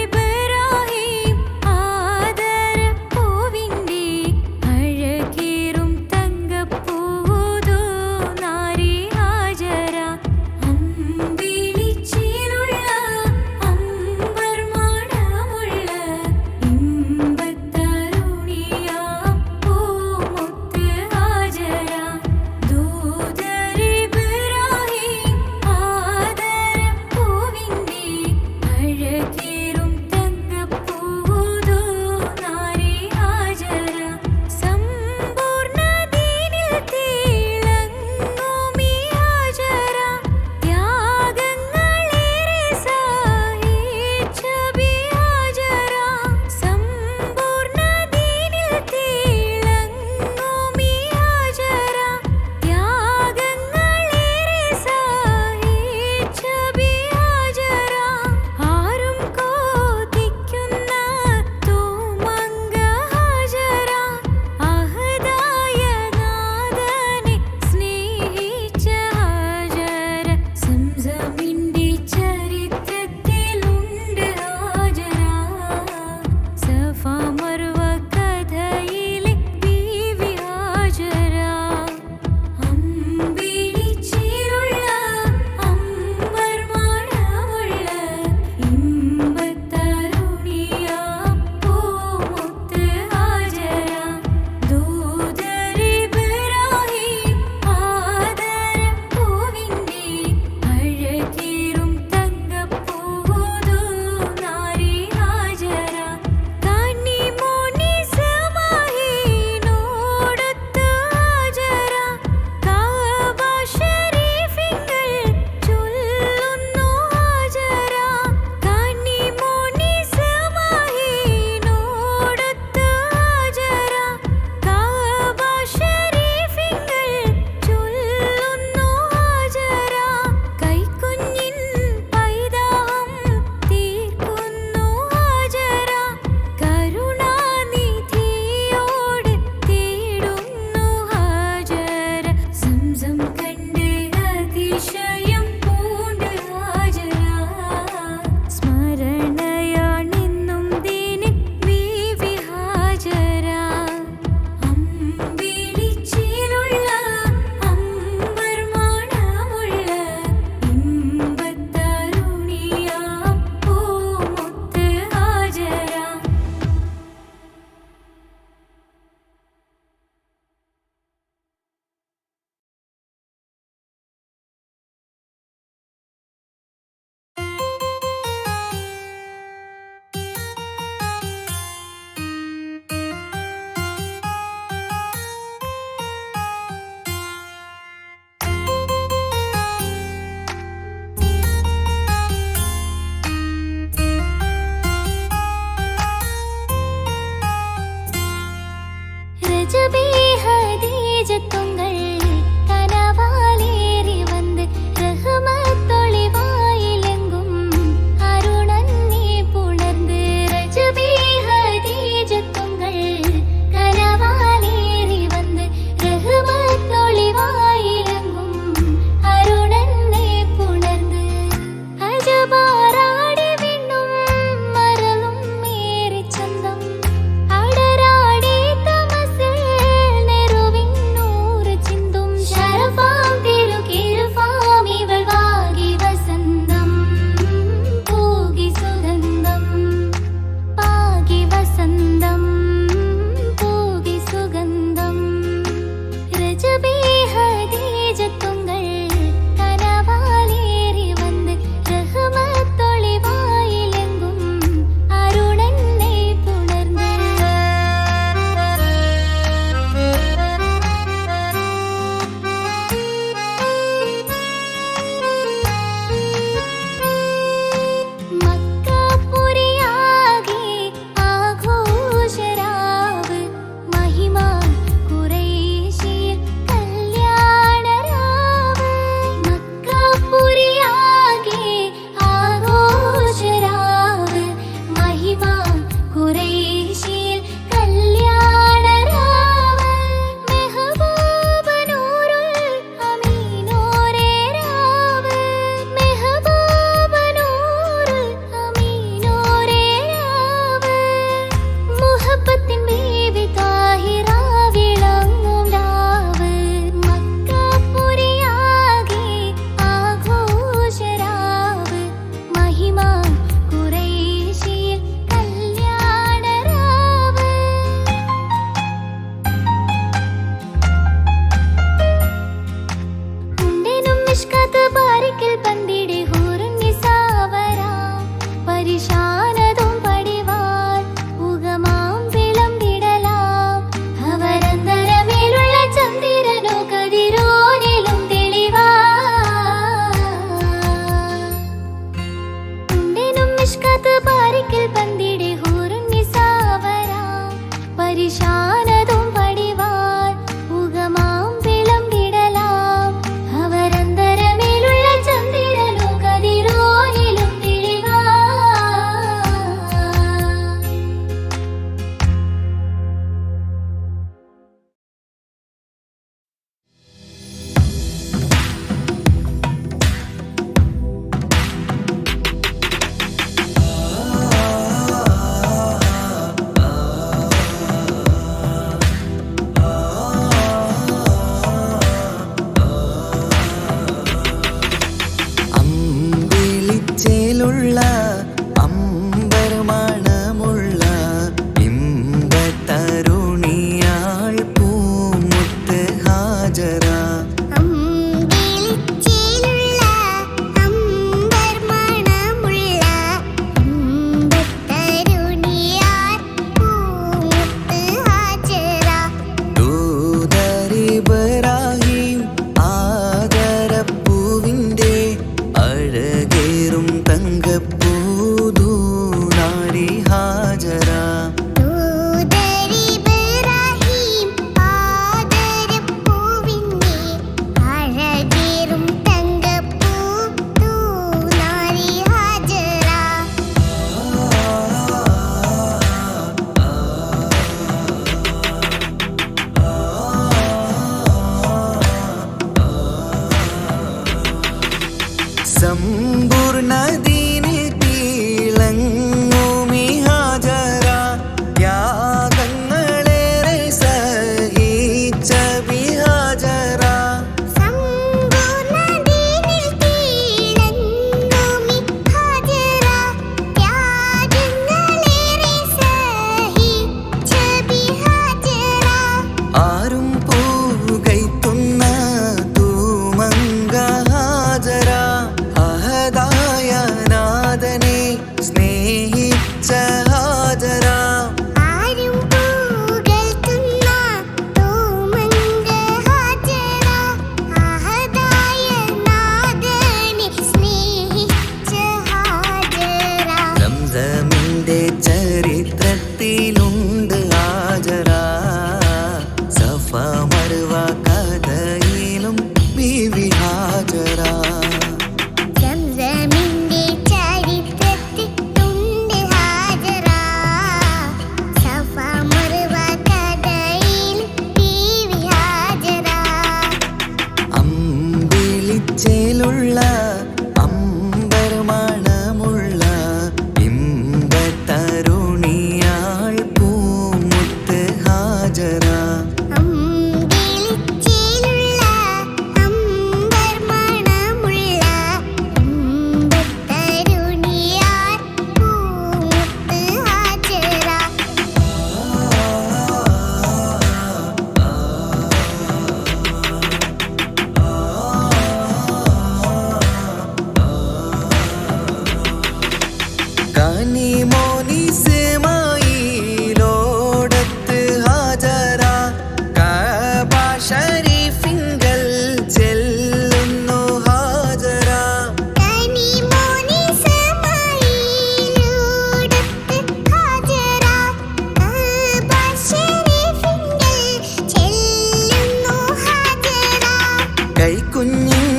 കൈക്കുഞ്ഞിൻ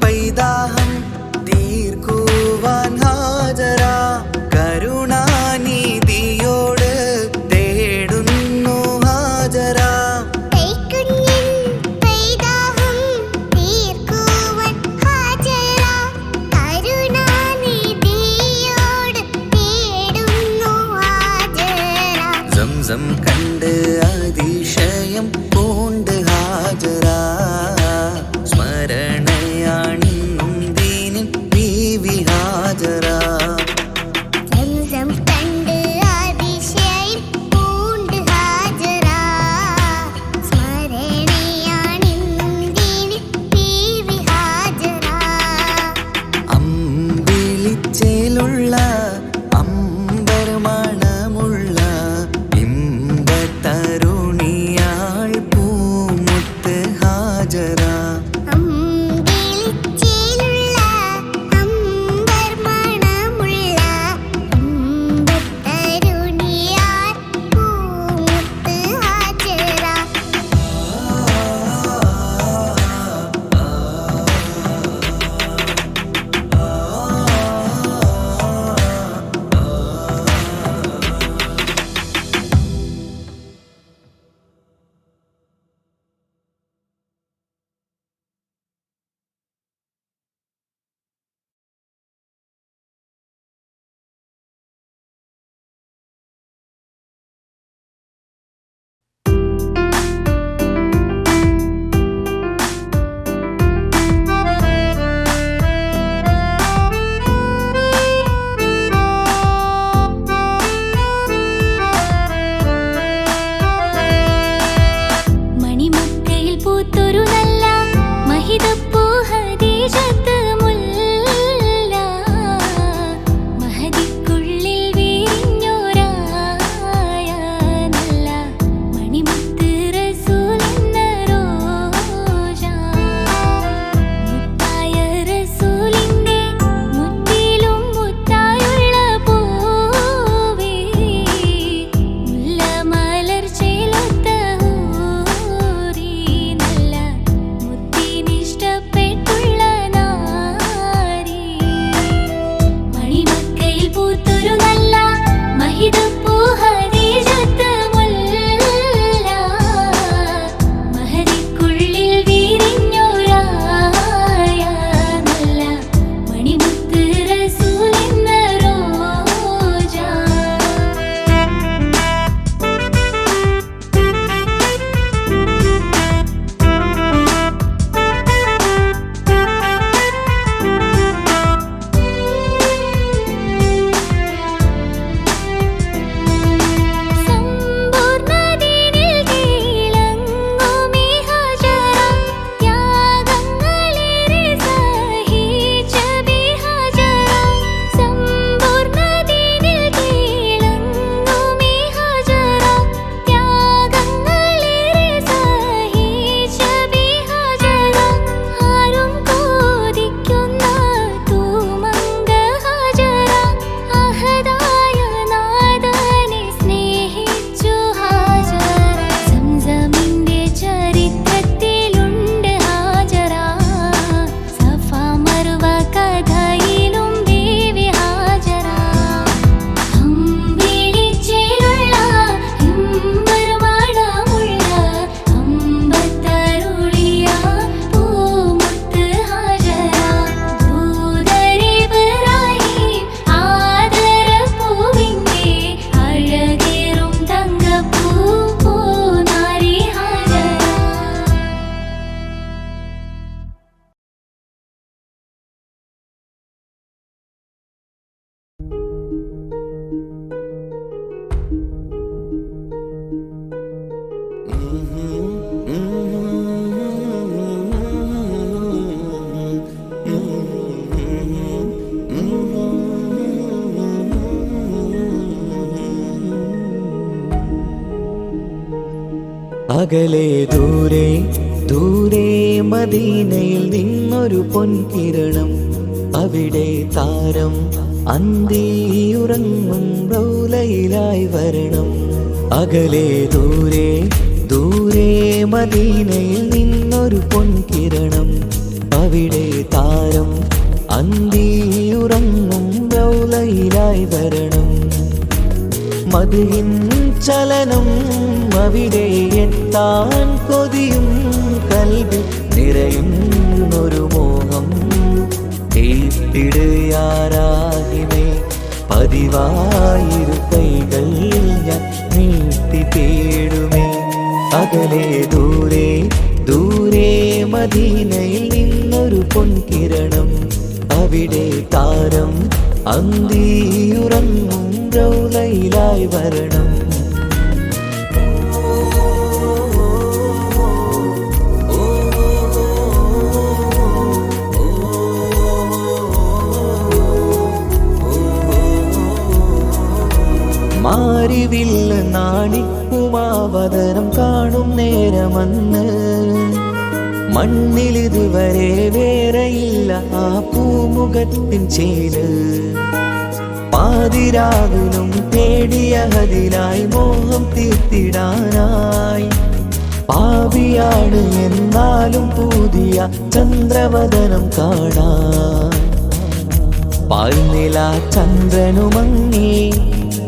പൈതാഹം തീർക്കുവാൻ ഹാജറ കരുണാനിധിയോട് തേടുന്നു ഹാജറ. സംസം കണ്ട് അതിശയം പൂണ്ട് ഹാജറ സ്മരണയാണിന്നും ദീനിൻ ബീവി ഹാജറ. അമ്പിളിച്ചേലുള്ള അമ്പർ മണമുള്ള ഇമ്പത്തരുണിയാൾ പൂമുത്ത് ഹാജറ. മണിമക്കയിൽ പൂത്തൊരു നല്ല മഹിതപ്പൂ ഹദീജത്ത് മുല്ല മഹദിക്കുള്ളിൽ വീരിഞ്ഞോരായ നല്ല മണിമുത്ത് റസൂലെന്ന റോജ മുത്തായ റസൂലിന്റെ മുത്തിലും മുത്തായുള്ള പൂവേ മുല്ല മലർ ചേലൊത്ത ഹൂറി നല്ല മുത്തിനിഷ്ടപ്പെട്ടുള്ള നാരി മണിമക്കയിൽ പൂത്തൊരു നല്ല മഹിതപ്പൂ ഹദീജത്ത് മുല്ല മഹദിക്കുള്ളിൽ വീരിഞ്ഞോരായ നല്ല മണിമുത്ത് റസൂലെന്ന റോജ. സമ്പൂർണ്ണദീനിൽ കീഴടങ്ങുമീ ഹാജറ ത്യാഗങ്ങളേറെ സഹിച്ച ബി ഹാജറ. സമ്പൂർണ്ണദീനിൽ കീഴടങ്ങുമീ ഹാജറ ത്യാഗങ്ങളേറെ സഹിച്ച ബി ഹാജറ. ആരും കൊതിക്കുന്ന തൂമങ്ക ഹാജറ അഹദായ നാഥനെ സ്നേഹിച്ചു ഹാജറ. സംസമിന്റെ ചരിത്രത്തിലുണ്ട് ഹാജറ സഫ മർവ കഥയിലും ബീവി ഹാജറ. അമ്പിളിച്ചേലുള്ള ഇമ്പർ മണമുള്ള അമ്പത്തരുളിയ പൂമുത്ത് ഹാജറ. ദൂതരിബ്രാഹിം ആദരപ്പൂവിന്റെ അഴകേറും തങ്കപ്പൂ പൂനാരി ഹാജറ. അകലെ ദൂരെ ദൂരെ മദീനയിൽ നിന്നൊരു പൊൻകിരണം അവിടെ താരം അന്തിയുറങ്ങും റൗലയിലായി വരണം. അകലെ ദൂരെ ദൂരെ മദീനയിൽ നിന്നൊരു പൊൻകിരണം മതിയിൻ ചലനം അവിടെ എത്താൻ കൊതിയും കൽവിൽ നിറയുന്നൊരു മോഹം തീർത്തിടുയാരാകിമേ പതിവായിരു കൈകൾ ഞാൻ നീട്ടി തേടുമേ അകലെ ദൂരെ ദൂരെ മദീനയിൽ നിന്നൊരു പൊൻകിരണം അവിടെ താരം അന്തിയുറങ്ങും റൗളയിലായി വരണം മാരിവില്ല് നാണിക്കുമാവതരം കാണും നേരമന്ന് മണ്ണിലിതുവരെ വേറെയില്ല ആ പൂമുഖത്തിൻ ചേല് പാതിരാവിലും തേടിയ ഹതിലായി മോഹം തീർത്തിടാനായി പാപിയാണ് എന്നാലും പുതിയ ചന്ദ്രവദനം കാണാൻ പാൽനില ചന്ദ്രനുമങ്ങി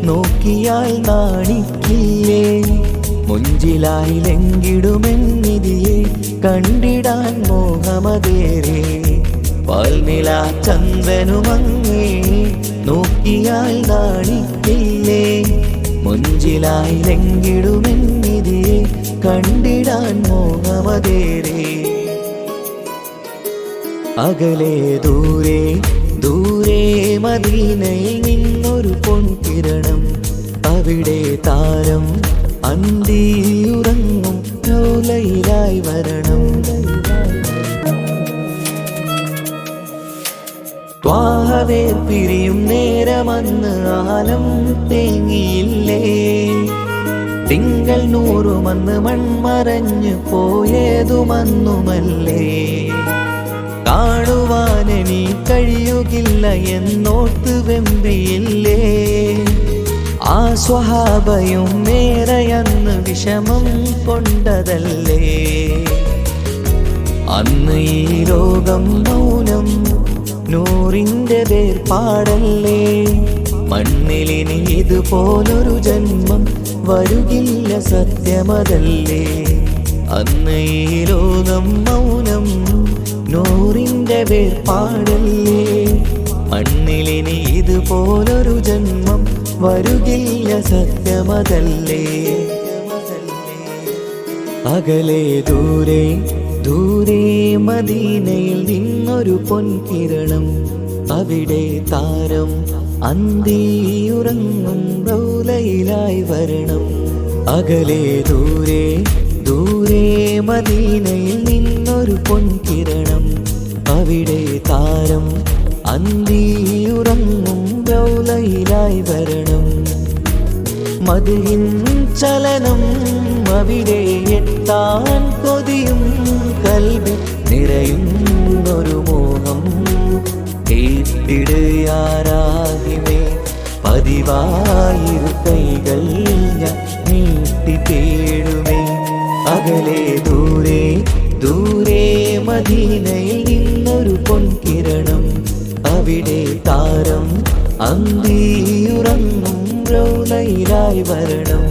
നോക്കിയാൽ നാണിക്കില്ലേ മുഞ്ചിലായി ലംഘിടുമെന്നിതിയെ കണ്ടിടാൻ മോഹമതേറെ പാൽനില ചന്ദ്രനുമങ്ങി നോക്കിയാൽ നാണിക്കില്ലേ മുഞ്ചിലായി ലംഘിടുമെന്നിതിയെ കണ്ടിടാൻ മോഹമതേറെ അകലെ ദൂരെ ദൂരെ മദീനയിൽ നിന്നൊരു പൊൻകിരണം അവിടെ താരം അന്തിയുറങ്ങും റൗളയിലായി വരണം ത്വാഹവേ പിരിയും നേരമന്ന് ആലം തേങ്ങിയില്ലേ തിങ്കൾ നൂറുമന്ന് മൺമറഞ്ഞു പോയതുമന്നുമല്ലേ കാണുവാനെനി കഴിയുകില്ല എന്നോർത്ത് വെമ്പിയില്ലേ ആ സ്വഹാബയും മേറയന്ന് വിഷമം കൊണ്ടതല്ലേ അന്ന് ഈ ലോകം മൗനം നൂറിൻ്റെ വേർപാടല്ലേ മണ്ണിലിനി ഇതുപോലൊരു ജന്മം വരുകില്ല സത്യമതല്ലേ അന്ന് ഈ ലോകം മൗനം നൂറിൻ്റെ വേർപാടല്ലേ മണ്ണിലിനി ഇതുപോലൊരു ജന്മം വരുകില്ല സത്യമതല്ലേ അകലെ ദൂരെ ദൂരെ മദീനയിൽ നിന്നൊരു പൊൻകിരണം അവിടെ താരം അന്തിയുറങ്ങും റൗളയിലായി വരണം അകലെ ദൂരെ ദൂരെ മദീനയിൽ നിന്നൊരു പൊൻകിരണം അവിടെ താരം അന്തിയുറങ്ങും റൗളയിലായി വരണം മതിയിൻ ചലനം അവിടെ എത്താൻ കൊതിയും കൽവിൽ നിറയുന്നൊരു മോഹം തീർത്തിടുയാരാകിമേ പതിവായിരു കൈകൾ ഞാൻ നീട്ടി തേടുമേ അകലെ ദൂരെ ദൂരെ മദീനയിൽ നിന്നൊരു പൊൻകിരണം അവിടെ താരം അന്തിയുറങ്ങും റൗളയിലായി വരണം